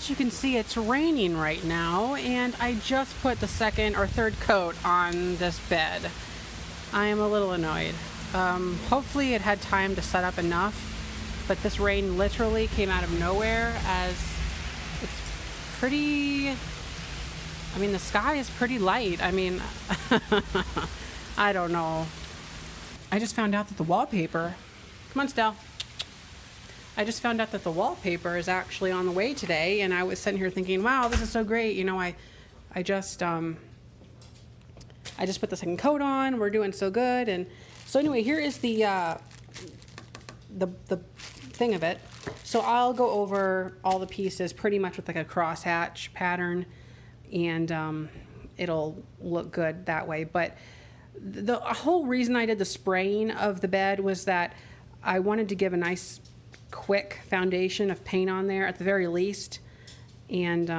as you can see, it's raining right now, and I just put the second or third coat on this bed. I am a little annoyed. Hopefully it had time to set up enough, but this rain literally came out of nowhere, as it's pretty, I mean, the sky is pretty light. I mean, I don't know. I just found out that the wallpaper, come on, Stell. I just found out that the wallpaper is actually on the way today, and I was sitting here thinking, wow, this is so great. You know, I just put the second coat on. We're doing so good. And so anyway, here is the thing of it. So I'll go over all the pieces pretty much with like a crosshatch pattern, and it'll look good that way. But the whole reason I did the spraying of the bed was that I wanted to give a nice quick foundation of paint on there at the very least, and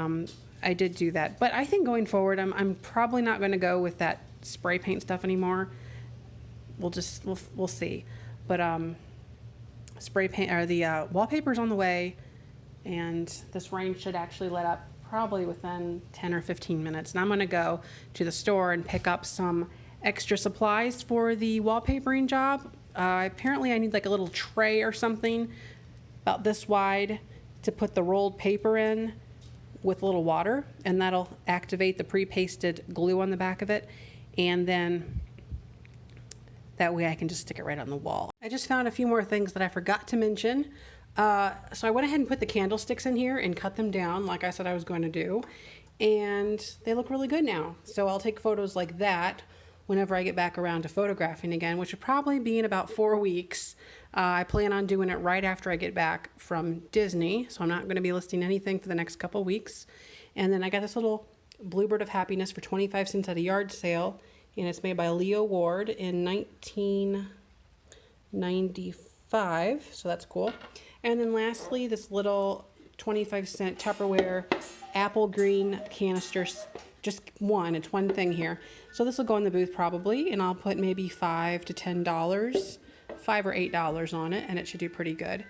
I did do that. But I think going forward, I'm probably not going to go with that spray paint stuff anymore. We'll see. But spray paint, or the wallpaper's on the way, and this rain should actually let up probably within 10 or 15 minutes. And I'm going to go to the store and pick up some extra supplies for the wallpapering job. Apparently I need like a little tray or something about this wide to put the rolled paper in with a little water, and that'll activate the pre-pasted glue on the back of it, and then that way I can just stick it right on the wall. I just found a few more things that I forgot to mention. So I went ahead and put the candlesticks in here and cut them down like I said I was going to do, and they look really good now. So I'll take photos like that whenever I get back around to photographing again, which will probably be in about 4 weeks. I plan on doing it right after I get back from Disney, so I'm not going to be listing anything for the next couple weeks. And then I got this little Bluebird of Happiness for 25 cents at a yard sale, and it's made by Leo Ward in 1995, so that's cool. And then lastly, this little 25-cent Tupperware apple green canister, just one, it's one thing here. So this will go in the booth probably, and I'll put maybe $5 to $10, $5 or $8 on it, and it should do pretty good.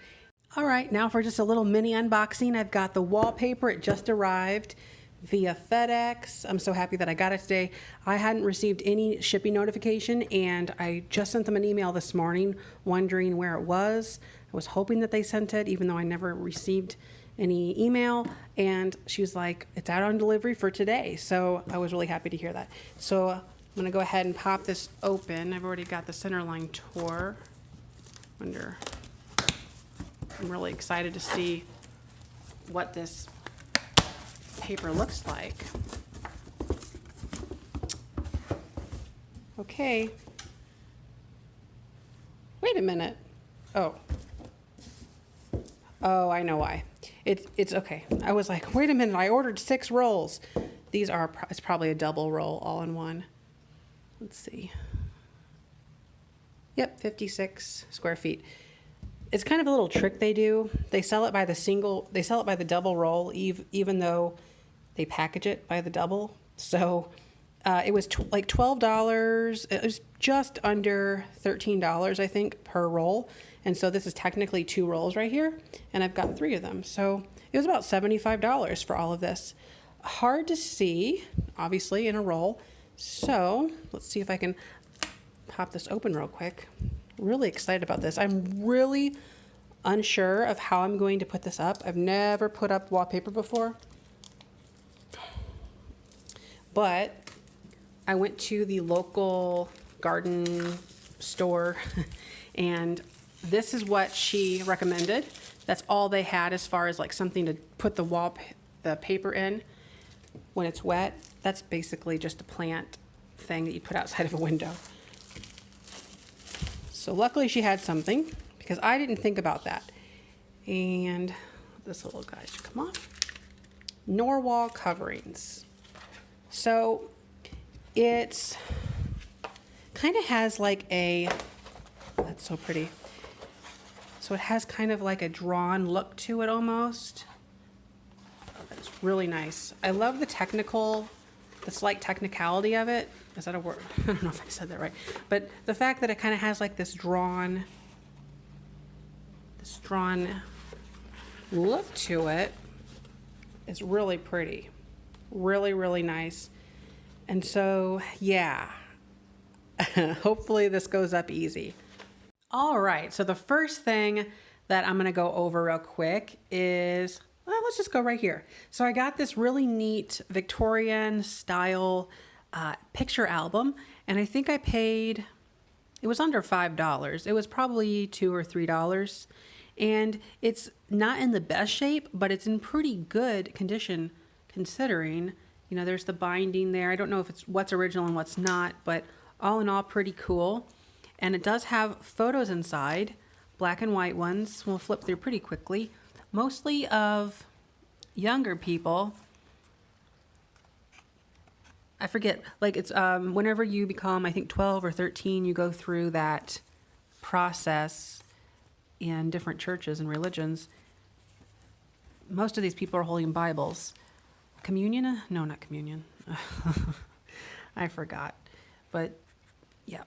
All right, now for just a little mini unboxing, I've got the wallpaper. It just arrived via FedEx. I'm so happy that I got it today. I hadn't received any shipping notification, and I just sent them an email this morning wondering where it was. I was hoping that they sent it, even though I never received any email, and she was like, it's out on delivery for today. So I was really happy to hear that. So I'm gonna go ahead and pop this open. I've already got the center line tore. I'm really excited to see what this paper looks like. Okay. Wait a minute. Oh, I know why. It's okay. I was like, wait a minute, I ordered 6 rolls. These are, it's probably a double roll all in one. Let's see. Yep, 56 square feet. It's kind of a little trick they do. They sell it by the double roll, even though they package it by the double. So it was like $12. It was just under $13, I think, per roll. And so this is technically 2 rolls right here, and I've got 3 of them. So it was about $75 for all of this. Hard to see, obviously, in a roll. So let's see if I can pop this open real quick. Really excited about this. I'm really unsure of how I'm going to put this up. I've never put up wallpaper before. But I went to the local garden store and this is what she recommended. That's all they had as far as like something to put the paper in when it's wet. That's basically just a plant thing that you put outside of a window. So luckily she had something, because I didn't think about that. And this little guy should come off. Norwal coverings. So it's kind of has like a, that's so pretty. So it has kind of like a drawn look to it almost. Oh, that's really nice. I love the slight technicality of it. Is that a word? I don't know if I said that right. But the fact that it kind of has like this drawn look to it. is really pretty. Really, really nice. And so, yeah, hopefully this goes up easy. All right, so the first thing that I'm gonna go over real quick is, well, let's just go right here. So I got this really neat Victorian style picture album, and I think I paid, it was under $5. It was probably $2 or $3. And it's not in the best shape, but it's in pretty good condition considering, you know, there's the binding there. I don't know if it's what's original and what's not, but all in all, pretty cool. And it does have photos inside, black and white ones. We'll flip through pretty quickly, mostly of younger people. I forget, like it's whenever you become, I think 12 or 13, you go through that process in different churches and religions. Most of these people are holding Bibles. Communion? No, not communion. I forgot. But yeah.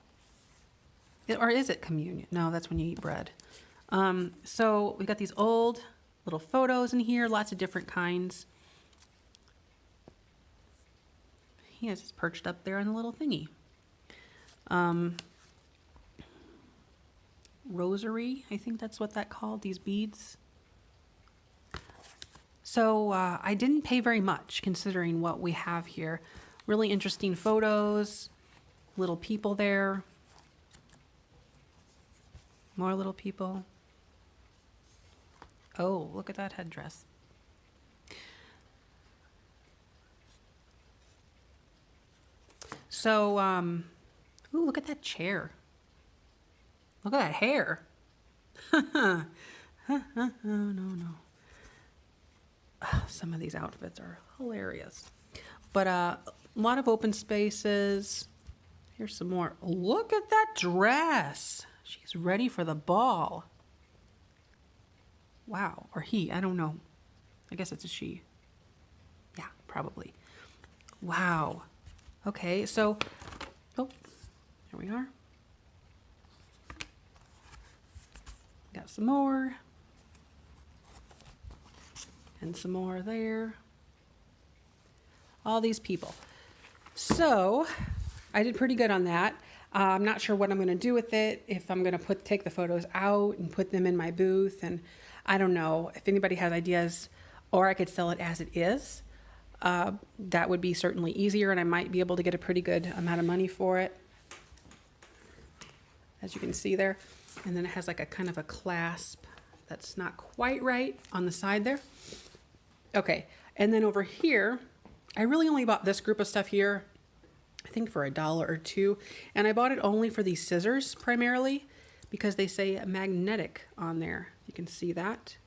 Or is it communion? No, that's when you eat bread. So we've got these old little photos in here, lots of different kinds. He has his perched up there on the little thingy. Rosary, I think that's what that called, these beads. So I didn't pay very much considering what we have here. Really interesting photos, little people there. More little people. Oh, look at that headdress. So, ooh, look at that chair. Look at that hair. Oh, no. Some of these outfits are hilarious. But a lot of open spaces. Here's some more. Look at that dress. She's ready for the ball. Wow. Or he. I don't know. I guess it's a she. Yeah, probably. Wow. Okay, so, oh, here we are. Got some more. And some more there. All these people. So, I did pretty good on that. I'm not sure what I'm going to do with it, if I'm going to take the photos out and put them in my booth, and I don't know if anybody has ideas, or I could sell it as it is. That would be certainly easier, and I might be able to get a pretty good amount of money for it, as you can see there. And then it has like a kind of a clasp that's not quite right on the side there. Okay, and then over here, I really only bought this group of stuff here, I think for $1 or $2, and I bought it only for these scissors primarily because they say magnetic on there. You can see that.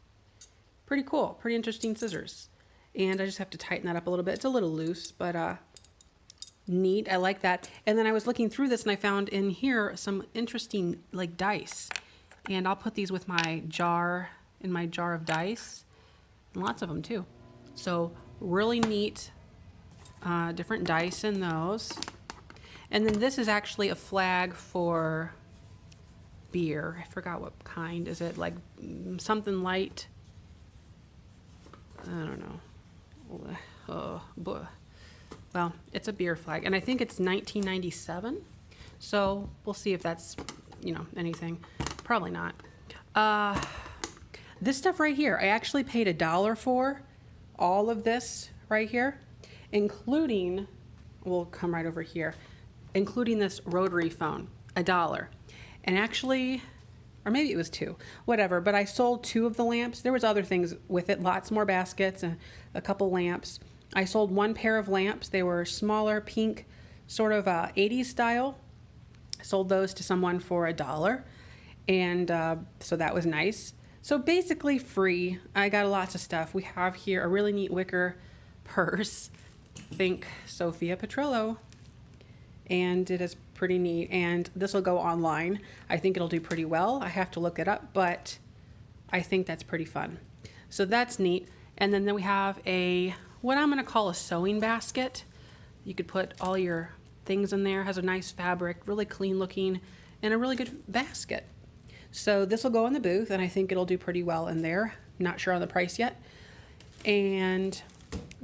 Pretty cool, pretty interesting scissors. And I just have to tighten that up a little bit. It's a little loose, but neat. I like that. And then I was looking through this and I found in here some interesting like dice. And I'll put these with my jar, in my jar of dice. And lots of them too. So really neat, different dice in those. And then this is actually a flag for beer. I forgot what kind. Is it like something light? I don't know. Well, it's a beer flag, and I think it's 1997. So we'll see if that's, you know, anything. Probably not. This stuff right here, I actually paid $1 for all of this right here, including, we'll come right over here, including this rotary phone, $1. And actually, or maybe it was $2, whatever, but I sold 2 of the lamps. There was other things with it, lots more baskets and a couple lamps. I sold 1 pair of lamps. They were smaller, pink, sort of 80s style. I sold those to someone for $1. And so that was nice. So basically free. I got lots of stuff. We have here a really neat wicker purse. Think Sophia Petrillo. And it is pretty neat, and this will go online. I think it'll do pretty well. I have to look it up, but I think that's pretty fun. So that's neat. And then we have a, what I'm going to call a sewing basket. You could put all your things in there. It has a nice fabric, really clean looking, and a really good basket. So this will go in the booth, and I think it'll do pretty well in there. Not sure on the price yet. And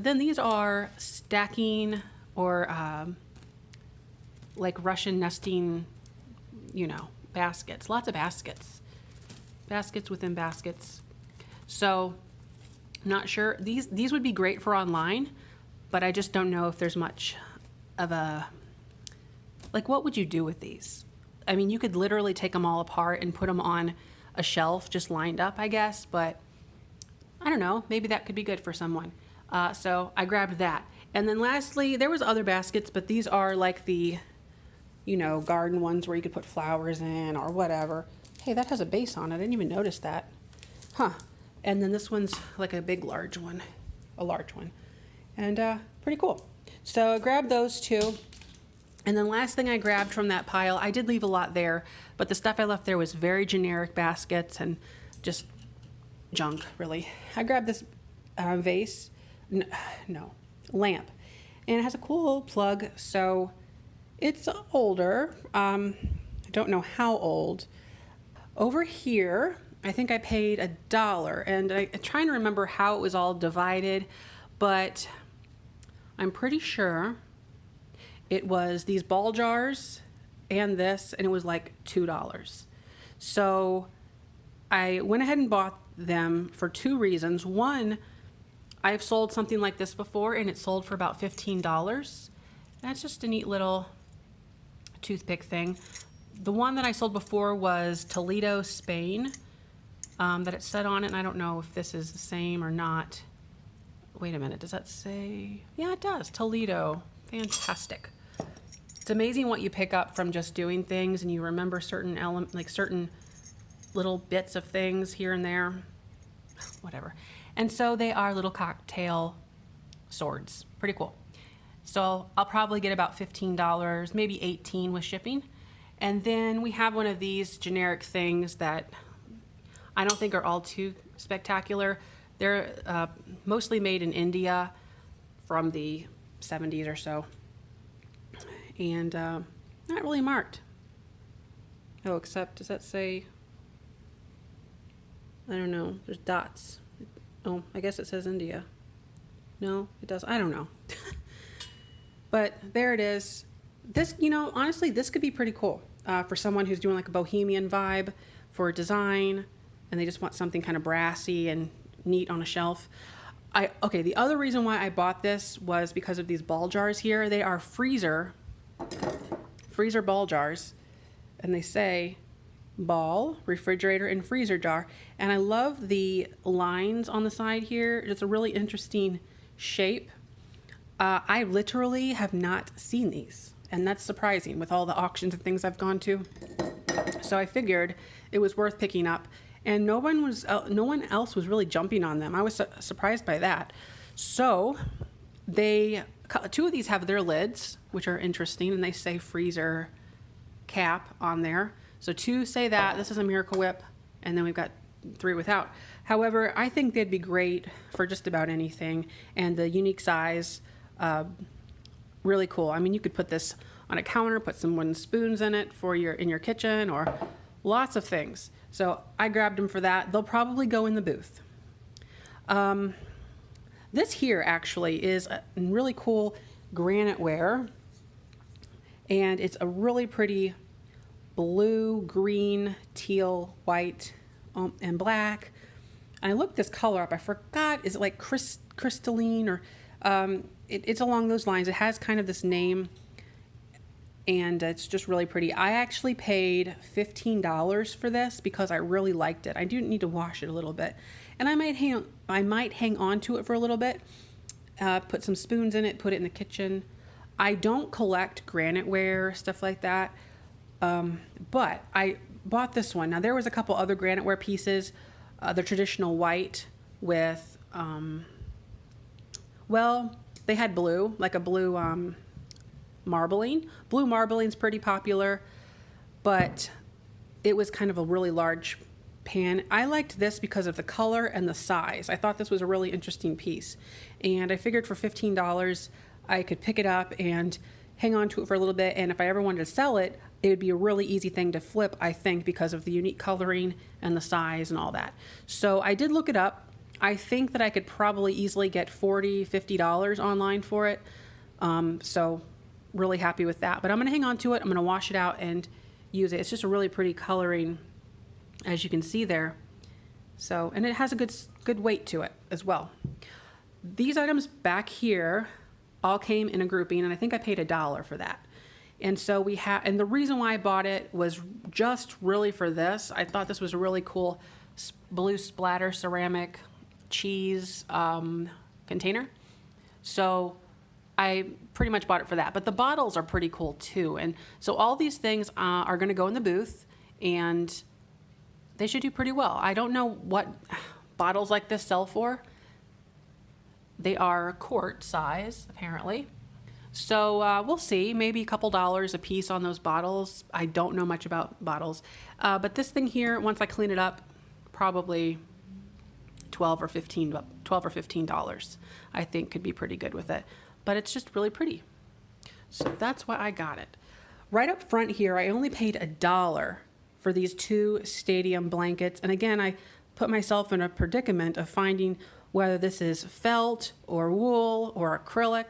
then these are stacking or like Russian nesting, baskets. Lots of baskets. Baskets within baskets. So, not sure. These would be great for online, but I just don't know if there's much of a... Like, what would you do with these? I mean, you could literally take them all apart and put them on a shelf just lined up, I guess, but I don't know. Maybe that could be good for someone. So I grabbed that. And then lastly, there was other baskets, but these are like the, garden ones where you could put flowers in or whatever. Hey, that has a base on it. I didn't even notice that. Huh. And then this one's like a large one. And pretty cool. So I grabbed those two. And then last thing I grabbed from that pile, I did leave a lot there, but the stuff I left there was very generic baskets and just junk, really. I grabbed this lamp, and it has a cool plug, so it's older. I don't know how old. Over here, I think I paid $1, and I'm trying to remember how it was all divided, but I'm pretty sure it was these ball jars and this, and it was like $2. So I went ahead and bought them for two reasons. One, I've sold something like this before, and it sold for about $15. That's just a neat little toothpick thing. The one that I sold before was Toledo, Spain, that it said on it, and I don't know if this is the same or not. Wait a minute, does that say? Yeah, it does. Toledo. Fantastic. It's amazing what you pick up from just doing things, and you remember certain certain little bits of things here and there. Whatever. And so they are little cocktail swords. Pretty cool. So I'll probably get about $15, maybe $18 with shipping. And then we have one of these generic things that I don't think are all too spectacular. They're mostly made in India from the 70s or so. And not really marked. Oh, except, does that say? I don't know. There's dots. Oh, I guess it says India. No, it does. I don't know. But there it is. This, honestly, this could be pretty cool for someone who's doing like a bohemian vibe for design, and they just want something kind of brassy and neat on a shelf. The other reason why I bought this was because of these ball jars here. They are freezer ball jars, and they say ball, refrigerator, and freezer jar. And I love the lines on the side here. It's a really interesting shape. I literally have not seen these, and that's surprising with all the auctions and things I've gone to. So I figured it was worth picking up, and no one else was really jumping on them. I was surprised by that. So two of these have their lids, which are interesting, and they say freezer cap on there. So two say that. This is a Miracle Whip, and then we've got 3 without. However, I think they'd be great for just about anything, and the unique size, really cool. I mean, you could put this on a counter, put some wooden spoons in it in your kitchen, or lots of things. So I grabbed them for that. They'll probably go in the booth. This here actually is a really cool granite ware, and it's a really pretty blue, green, teal, white, and black. And I looked this color up. I forgot, is it like crystalline or it's along those lines. It has kind of this name, and it's just really pretty. I actually paid $15 for this because I really liked it. I do need to wash it a little bit, and I might hang on to it for a little bit, put some spoons in it, put it in the kitchen. I don't collect granite ware, stuff like that, but I bought this one. Now, there was a couple other granite ware pieces, the traditional white with, they had blue, like a blue marbling. Blue marbling's pretty popular, but it was kind of a really large pan. I liked this because of the color and the size. I thought this was a really interesting piece, and I figured for $15 I could pick it up and hang on to it for a little bit, and if I ever wanted to sell it, it would be a really easy thing to flip, I think, because of the unique coloring and the size and all that. So I did look it up. I think that I could probably easily get $40, $50 online for it. So really happy with that. But I'm going to hang on to it. I'm going to wash it out and use it. It's just a really pretty coloring, as you can see there. So, and it has a good weight to it as well. These items back here all came in a grouping, and I think I paid $1 for that. And so and the reason why I bought it was just really for this. I thought this was a really cool blue splatter ceramic cheese container. So I pretty much bought it for that. But the bottles are pretty cool too. And so all these things are going to go in the booth, and they should do pretty well. I don't know what bottles like this sell for. They are quart size, apparently. So we'll see, maybe a couple dollars a piece on those bottles. I don't know much about bottles. But this thing here, once I clean it up, probably $12 or $15, I think could be pretty good with it. But it's just really pretty. So that's why I got it. Right up front here, I only paid $1 for these 2 stadium blankets. And again, I put myself in a predicament of finding whether this is felt or wool or acrylic.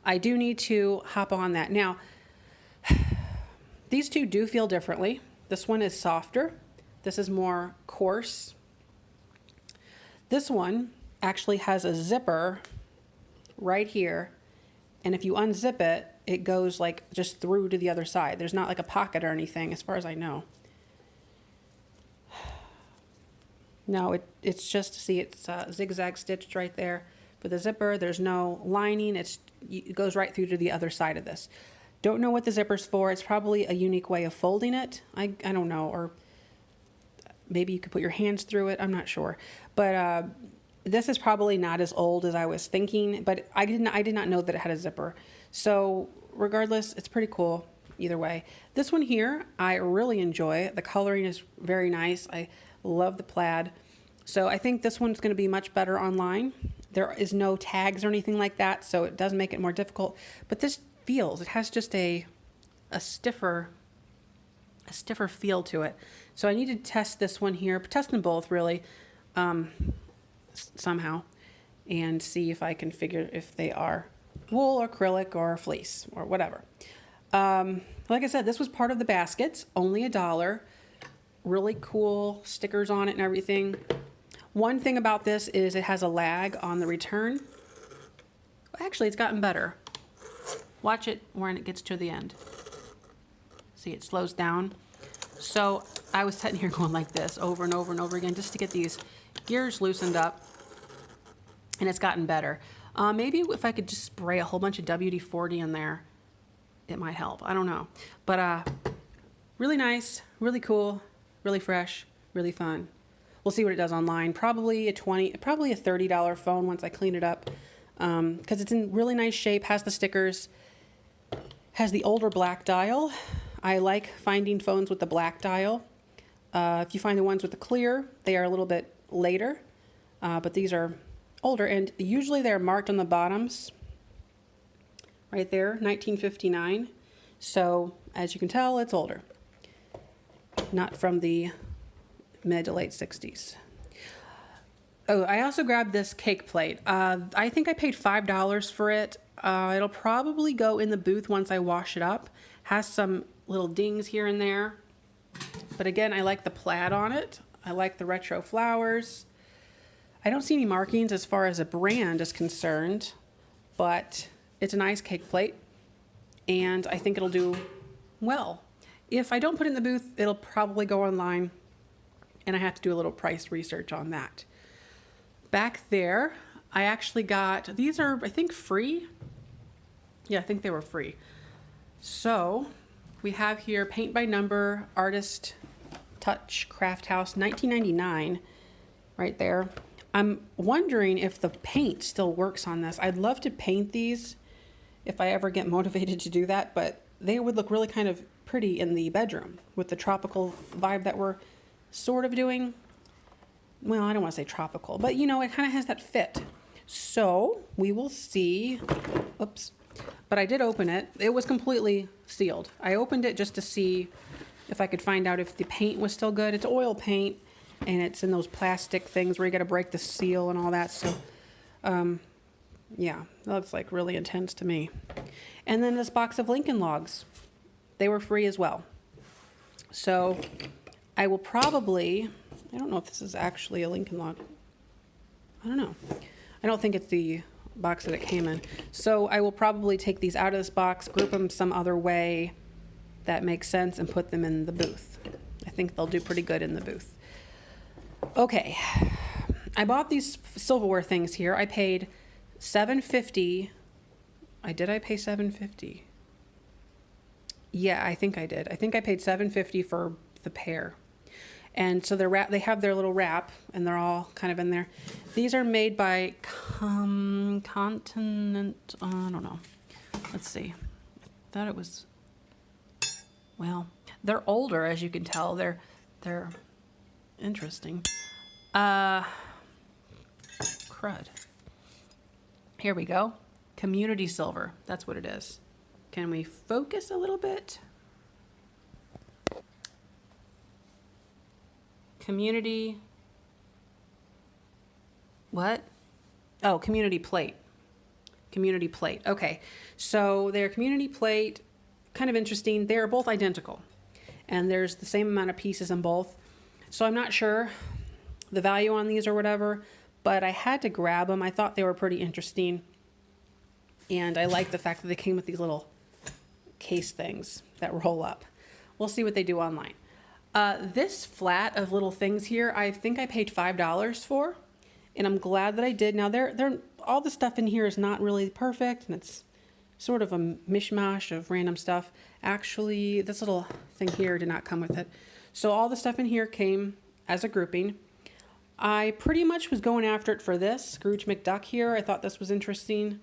I do need to hop on that. Now, these two do feel differently. This one is softer. This is more coarse. This one actually has a zipper right here. And if you unzip it, it goes like just through to the other side. There's not like a pocket or anything as far as I know. No, it's just, see, it's zigzag stitched right there for the zipper. There's no lining. It goes right through to the other side of this. Don't know what the zipper's for. It's probably a unique way of folding it. I don't know, or maybe you could put your hands through it. I'm not sure. But this is probably not as old as I was thinking, but I did not know that it had a zipper. So regardless, it's pretty cool either way. This one here, I really enjoy. The coloring is very nice. I love the plaid. So I think this one's going to be much better online. There is no tags or anything like that, so it does make it more difficult. But this feels, it has just a stiffer feel to it. So I need to test this one here, test them both really, somehow, and see if I can figure if they are wool or acrylic or fleece or whatever. Like I said, this was part of the baskets, only $1. Really cool stickers on it and everything. One thing about this is it has a lag on the return. Actually, it's gotten better. Watch it when it gets to the end. See, it slows down. So I was sitting here going like this over and over and over again just to get these gears loosened up, and it's gotten better. Maybe if I could just spray a whole bunch of WD-40 in there, it might help. I don't know. But really nice, really cool, really fresh, really fun. We'll see what it does online. Probably a $30 phone once I clean it up, because it's in really nice shape, has the stickers, has the older black dial. I like finding phones with the black dial. If you find the ones with the clear, they are a little bit later, but these are older, and usually they're marked on the bottoms right there, 1959. So as you can tell, it's older, not from the mid to late 60s. Oh, I also grabbed this cake plate. I think I paid $5 for it. It'll probably go in the booth once I wash it up. Has some little dings here and there. But again, I like the plaid on it. I like the retro flowers. I don't see any markings as far as a brand is concerned, but it's a nice cake plate, and I think it'll do well. If I don't put it in the booth, it'll probably go online, and I have to do a little price research on that. Back there, I actually got, these are, I think, free. Yeah, I think they were free. So we have here Paint by Number, Artist Touch Craft House, 1999, right there. I'm wondering if the paint still works on this. I'd love to paint these if I ever get motivated to do that, but they would look really kind of pretty in the bedroom with the tropical vibe that we're sort of doing. Well, I don't want to say tropical, but you know, it kind of has that fit. So we will see. Oops. But I did open it. It was completely sealed. I opened it just to see if I could find out if the paint was still good. It's oil paint. and it's in those plastic things where you got to break the seal and all that. So, yeah, that looks like really intense to me. And then this box of Lincoln Logs. They were free as well. So I will probably, I don't know if this is actually a Lincoln Log. I don't know. I don't think it's the box that it came in. So I will probably take these out of this box, group them some other way that makes sense, and put them in the booth. I think they'll do pretty good in the booth. Okay. I bought these silverware things here. I paid $7.50. Did I pay $7.50? Yeah, I think I did. I think I paid $7.50 for the pair. And so they have their little wrap, and they're all kind of in there. These are made by Continent. I don't know. Let's see. I thought it was. Well, they're older, as you can tell. They're interesting. Crud. Here we go. Community silver. That's what it is. Can we focus a little bit? Community. What? Oh, community plate. Community plate. Okay. So they're community plate. Kind of interesting. They are both identical. And there's the same amount of pieces in both. So I'm not sure the value on these or whatever, but I had to grab them. I thought they were pretty interesting. And I like the fact that they came with these little case things that roll up. We'll see what they do online. This flat of little things here, I think I paid $5 for, and I'm glad that I did. Now, they're all the stuff in here is not really perfect, and it's sort of a mishmash of random stuff. Actually, this little thing here did not come with it. So all the stuff in here came as a grouping. I pretty much was going after it for this Scrooge McDuck here. I thought this was interesting.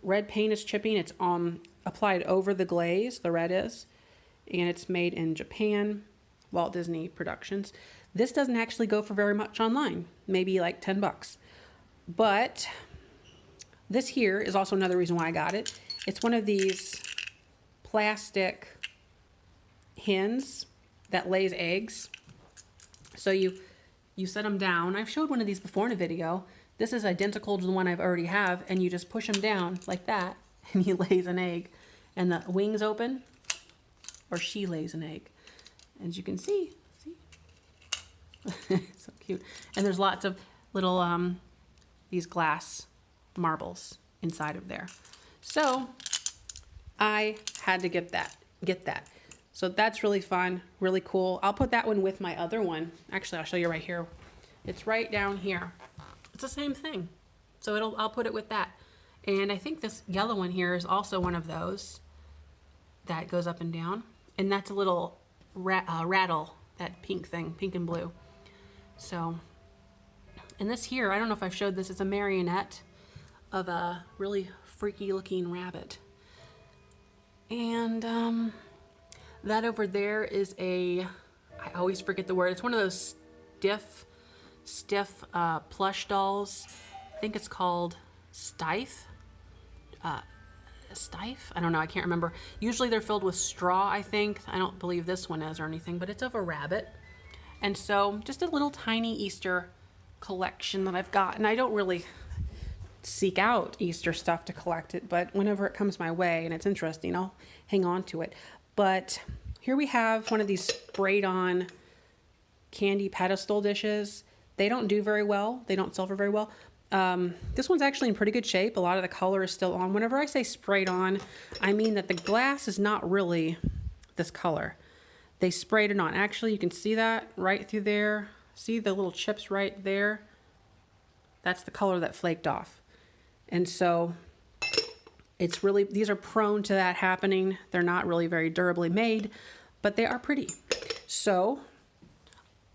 Red paint is chipping. It's applied over the glaze, the red is, and it's made in Japan, Walt Disney Productions. This doesn't actually go for very much online, maybe like $10. But this here is also another reason why I got it. It's one of these plastic hens that lays eggs. So you set them down. I've showed one of these before in a video. This is identical to the one I've already have, and you just push them down like that, and he lays an egg. And the wings open, or she lays an egg. As you can see. So cute. And there's lots of little, these glass marbles inside of there. So I had to get that. So that's really fun, really cool. I'll put that one with my other one. Actually, I'll show you right here. It's right down here. It's the same thing. So I'll put it with that. And I think this yellow one here is also one of those that goes up and down. And that's a little rattle, that pink thing, pink and blue. So, and this here, I don't know if I've showed this, it's a marionette of a really freaky looking rabbit. And that over there is I always forget the word, it's one of those stiff plush dolls. I think it's called Stife. Stife? I don't know, I can't remember. Usually they're filled with straw, I think. I don't believe this one is or anything, but it's of a rabbit. And so just a little tiny Easter collection that I've got. And I don't really seek out Easter stuff to collect it, but whenever it comes my way and it's interesting, I'll hang on to it. But here we have one of these sprayed on candy pedestal dishes. They don't do very well. They don't sell for very well. This one's actually in pretty good shape. A lot of the color is still on. Whenever I say sprayed on, I mean that the glass is not really this color. They sprayed it on. Actually, you can see that right through there. See the little chips right there? That's the color that flaked off. And so it's really, these are prone to that happening. They're not really very durably made, but they are pretty. So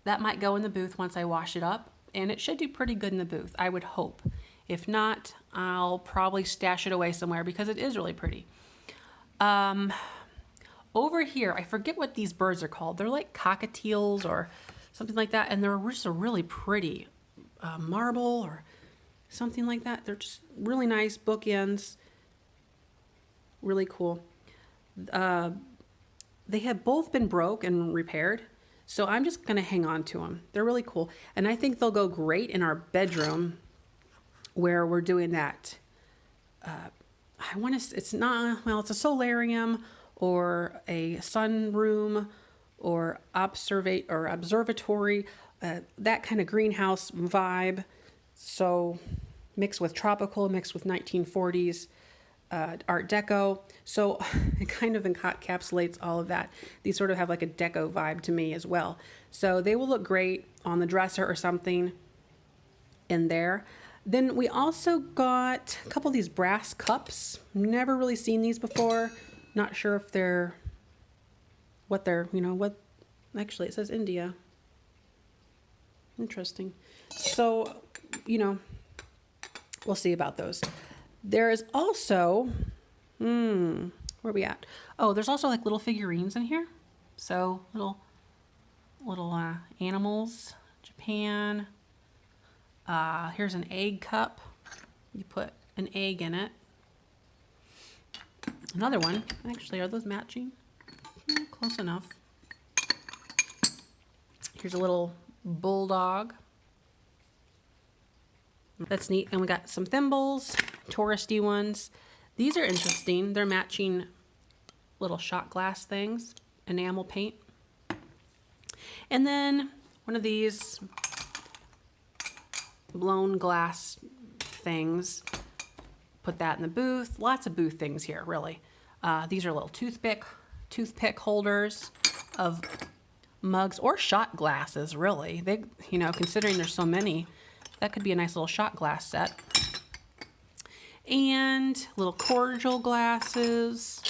that might go in the booth once I wash it up. And it should do pretty good in the booth, I would hope. If not, I'll probably stash it away somewhere because it is really pretty. Over here, I forget what these birds are called. They're like cockatiels or something like that. And they're just a really pretty marble or something like that. They're just really nice bookends. Really cool. They have both been broke and repaired. So I'm just going to hang on to them. They're really cool. And I think they'll go great in our bedroom where we're doing that. It's not, well, it's a solarium or a sunroom or observatory, that kind of greenhouse vibe. So mixed with tropical, mixed with 1940s Art Deco. So it kind of encapsulates all of that. These sort of have like a deco vibe to me as well. So they will look great on the dresser or something in there. Then we also got a couple of these brass cups. Never really seen these before. Not sure if they're, actually it says India. Interesting. So, we'll see about those. There is also, where are we at? Oh, there's also like little figurines in here. So little animals, Japan. Here's an egg cup. You put an egg in it. Another one. Actually, are those matching? Close enough. Here's a little bulldog. That's neat. And we got some thimbles, touristy ones. These are interesting. They're matching little shot glass things, enamel paint. And then one of these blown glass things. Put that in the booth. Lots of booth things here, really. These are little toothpick holders of mugs or shot glasses, really. They, considering there's so many, that could be a nice little shot glass set. And little cordial glasses.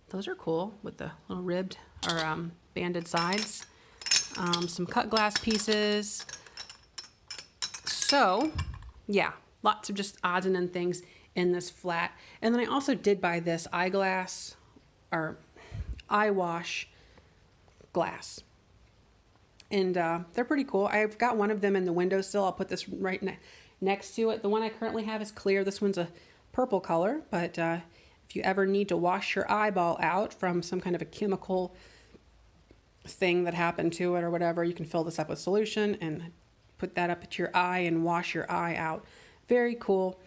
Those are cool with the little ribbed or banded sides. Some cut glass pieces. So, yeah, lots of just odds and ends things in this flat. And then I also did buy this eyeglass or eye wash glass. And they're pretty cool. I've got one of them in the windowsill. I'll put this right next to it. The one I currently have is clear. This one's a purple color. But if you ever need to wash your eyeball out from some kind of a chemical thing that happened to it or whatever, you can fill this up with solution and put that up at your eye and wash your eye out. Very cool.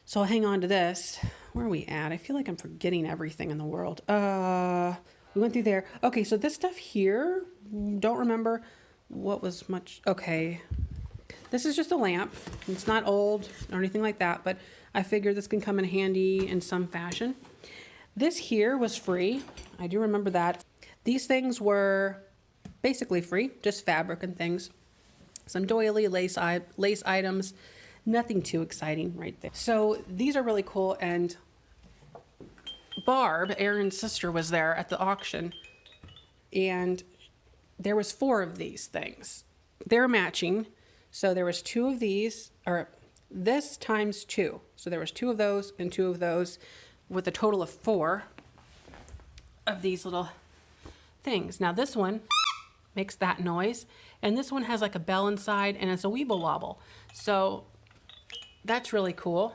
So I'll hang on to this. Where are we at? I feel like I'm forgetting everything in the world. We went through there. Okay, so this stuff here, don't remember what was much. Okay, this is just a lamp. It's not old or anything like that, but I figured this can come in handy in some fashion. This here was free. I do remember that. These things were basically free, just fabric and things. Some doily lace items, nothing too exciting right there. So these are really cool, and Barb, Aaron's sister, was there at the auction, and there was 4 of these things. They're matching, so there was 2 of these, or this times 2. So there was 2 of those and 2 of those, with a total of 4 of these little things. Now this one makes that noise, and this one has like a bell inside, and it's a weeble wobble. So that's really cool.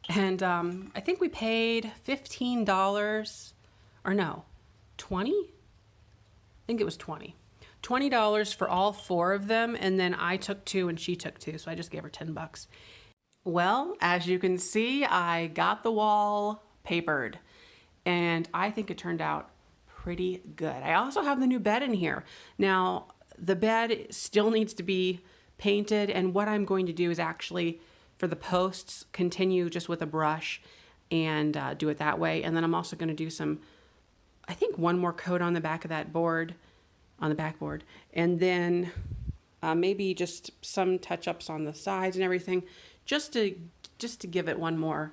And I think we paid $15, or no, 20? I think it was 20. $20 for all 4 of them, and then I took 2 and she took 2, so I just gave her $10. Well, as you can see, I got the wall papered, and I think it turned out pretty good. I also have the new bed in here. Now, the bed still needs to be painted, and what I'm going to do is actually, for the posts, continue just with a brush and do it that way. And then I'm also going to do some, I think, one more coat on the back of that board, on the backboard, and then maybe just some touch-ups on the sides and everything, just to give it one more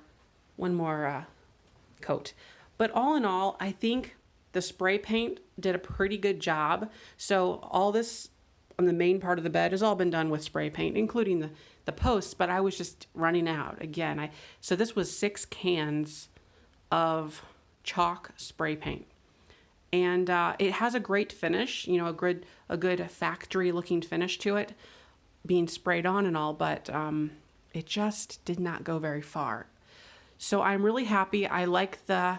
coat. But all in all, I think the spray paint did a pretty good job. So all this on the main part of the bed has all been done with spray paint, including the posts, but I was just running out again. So this was 6 cans of chalk spray paint. And it has a great finish, a good factory looking finish to it, being sprayed on and all, but it just did not go very far. So I'm really happy. I like the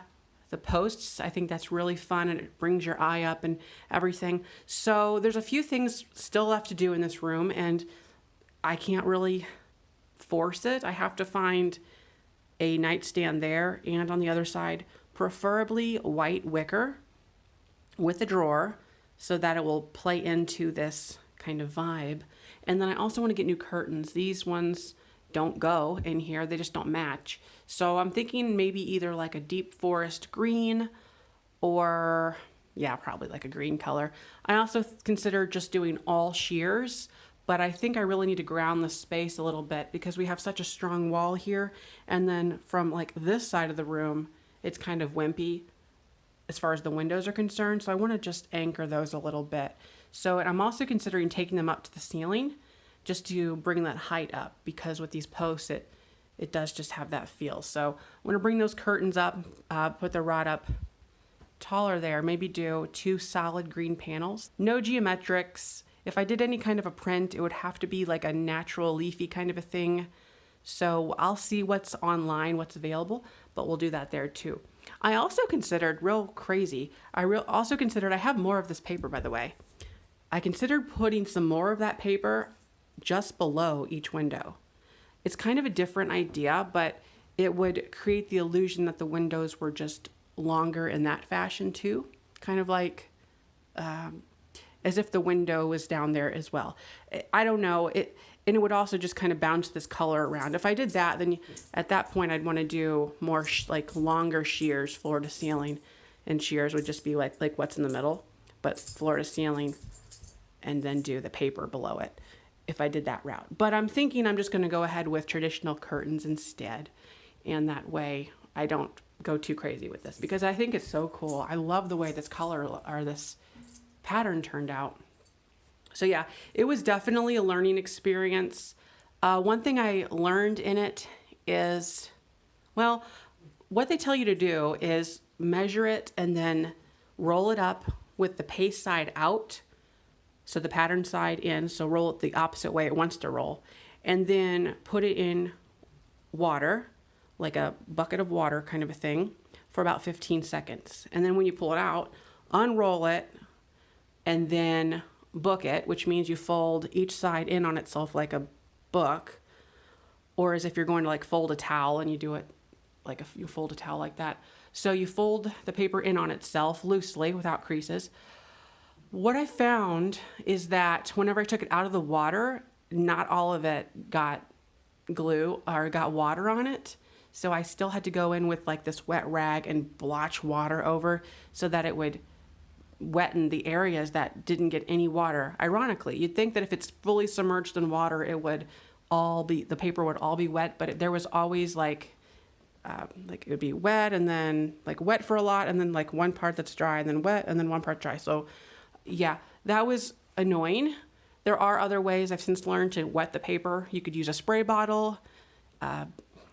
the posts. I think that's really fun and it brings your eye up and everything. So there's a few things still left to do in this room, and I can't really force it. I have to find a nightstand there and on the other side, preferably white wicker with a drawer so that it will play into this kind of vibe. And then I also want to get new curtains. These ones don't go in here. They just don't match. So I'm thinking maybe either like a deep forest green or, yeah, probably like a green color. I also considered just doing all shears, but I think I really need to ground the space a little bit because we have such a strong wall here. And then from like this side of the room, it's kind of wimpy as far as the windows are concerned. So I want to just anchor those a little bit. So, and I'm also considering taking them up to the ceiling just to bring that height up, because with these posts, it does just have that feel. So I'm going to bring those curtains up, put the rod up taller there, maybe do 2 solid green panels. No geometrics. If I did any kind of a print, it would have to be like a natural leafy kind of a thing. So I'll see what's online, what's available, but we'll do that there too. I also considered, real crazy, I have more of this paper, by the way. I considered putting some more of that paper just below each window. It's kind of a different idea, but it would create the illusion that the windows were just longer in that fashion too. Kind of like as if the window was down there as well. I don't know. And it would also just kind of bounce this color around. If I did that, then at that point I'd want to do more like longer shears, floor to ceiling, and shears would just be like what's in the middle, but floor to ceiling, and then do the paper below it if I did that route. But I'm thinking I'm just going to go ahead with traditional curtains instead. And that way I don't go too crazy with this because I think it's so cool. I love the way this color or this pattern turned out. So yeah, it was definitely a learning experience. One thing I learned in it is, well, what they tell you to do is measure it and then roll it up with the paste side out. So the pattern side in, so roll it the opposite way it wants to roll. And then put it in water, like a bucket of water kind of a thing, for about 15 seconds. And then when you pull it out, unroll it, and then book it, which means you fold each side in on itself like a book, or as if you're going to like fold a towel and you do it like you fold a towel like that. So you fold the paper in on itself loosely without creases. What I found is that whenever I took it out of the water, not all of it got glue or got water on it. So I still had to go in with like this wet rag and blotch water over so that it would wetten the areas that didn't get any water. Ironically, you'd think that if it's fully submerged in water, the paper would all be wet, but there was always like it would be wet and then like wet for a lot and then like one part that's dry and then wet and then one part dry. So yeah, that was annoying. There are other ways I've since learned to wet the paper. You could use a spray bottle,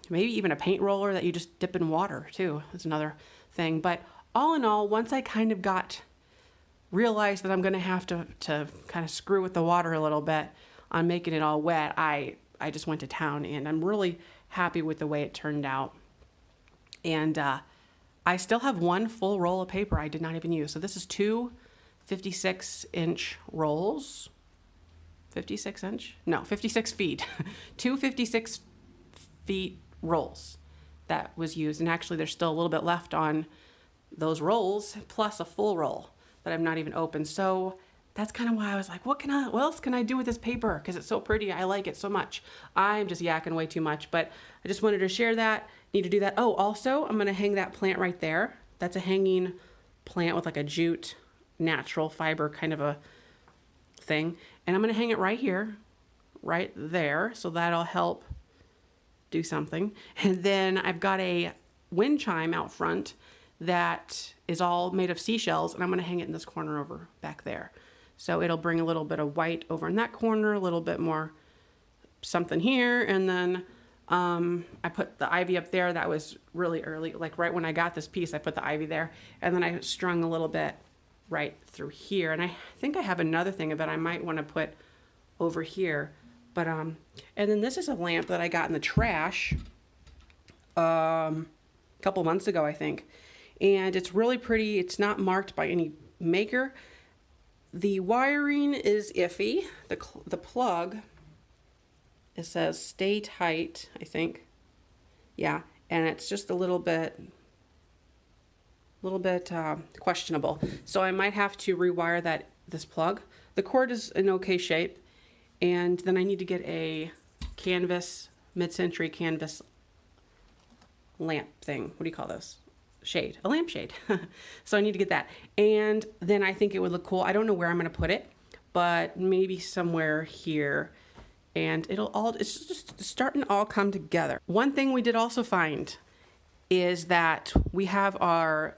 maybe even a paint roller that you just dip in water too. That's another thing. But all in all, once I kind of realized that I'm going to have to kind of screw with the water a little bit on making it all wet, I just went to town, and I'm really happy with the way it turned out. And I still have one full roll of paper I did not even use. So this is 2 56-inch rolls. 56 inch? No, 56 feet. 2 56 feet rolls that was used. And actually there's still a little bit left on those rolls, plus a full roll that I've not even opened. So that's kind of why I was like, what else can I do with this paper? Because it's so pretty. I like it so much. I'm just yakking way too much, but I just wanted to share that. Need to do that. Oh, also, I'm going to hang that plant right there. That's a hanging plant with like a jute natural fiber kind of a thing. And I'm going to hang it right here, right there. So that'll help do something. And then I've got a wind chime out front that is all made of seashells, and I'm going to hang it in this corner over back there. So it'll bring a little bit of white over in that corner, a little bit more something here, and then I put the ivy up there. That was really early, like right when I got this piece, I put the ivy there, and then I strung a little bit right through here. And I think I have another thing that I might want to put over here. But and then this is a lamp that I got in the trash a couple months ago, I think. and it's really pretty. It's not marked by any maker. The wiring is iffy. The plug, it says stay tight, I think. Yeah, and it's just a little bit questionable. So I might have to rewire this plug. The cord is in okay shape, and then I need to get a canvas, mid-century canvas lamp thing. What do you call those? Shade, a lampshade. So I need to get that. And then I think it would look cool. I don't know where I'm going to put it, but maybe somewhere here. And it's just starting to all come together. One thing we did also find is that we have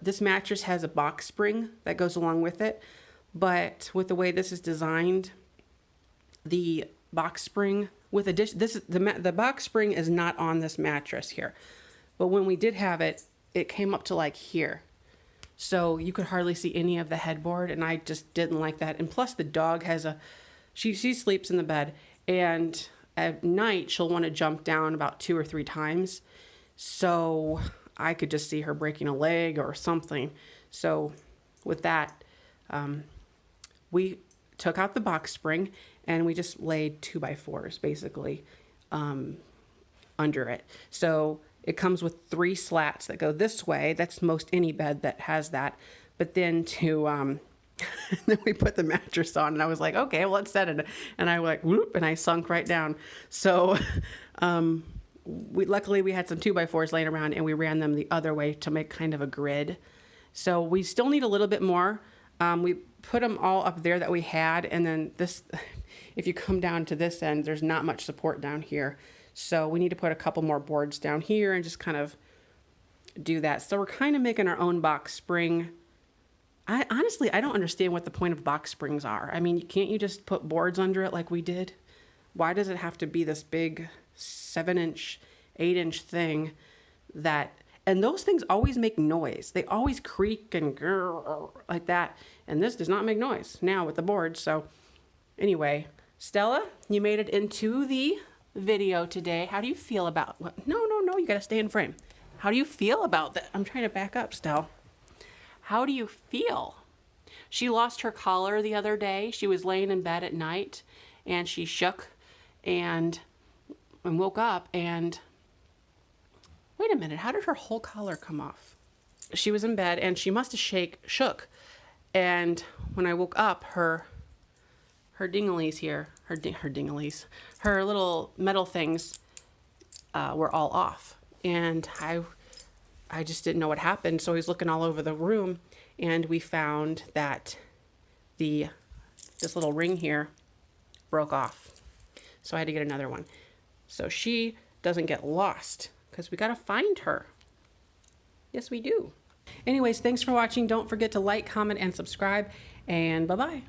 this mattress has a box spring that goes along with it. But with the way this is designed, the box spring with the box spring is not on this mattress here. But when we did have it, it came up to like here. So you could hardly see any of the headboard, and I just didn't like that. And plus the dog she sleeps in the bed, and at night she'll want to jump down about 2 or 3 times. So I could just see her breaking a leg or something. So with that, we took out the box spring and we just laid 2x4s basically under it. So it comes with 3 slats that go this way. That's most any bed that has that. But then then we put the mattress on, and I was like, okay, well, let's set it. And I like, whoop, and I sunk right down. So luckily we had some 2x4s laying around, and we ran them the other way to make kind of a grid. So we still need a little bit more. We put them all up there that we had, and then if you come down to this end, there's not much support down here. So we need to put a couple more boards down here and just kind of do that. So we're kind of making our own box spring. Honestly, I don't understand what the point of box springs are. I mean, can't you just put boards under it like we did? Why does it have to be this big 7-inch, 8-inch thing and those things always make noise. They always creak and grrr like that. And this does not make noise now with the board. So anyway, Stella, you made it into the video today. How do you feel about No, you got to stay in frame. How do you feel about that? I'm trying to back up, Stella. How do you feel? She lost her collar the other day. She was laying in bed at night and she shook and woke up and wait a minute, how did her whole collar come off? She was in bed and she must have shook. And when I woke up, her dinglies here, her little metal things were all off. And I just didn't know what happened. So I was looking all over the room, and we found that this little ring here broke off. So I had to get another one. So she doesn't get lost, because we got to find her. Yes, we do. Anyways, thanks for watching. Don't forget to like, comment, and subscribe. And bye-bye.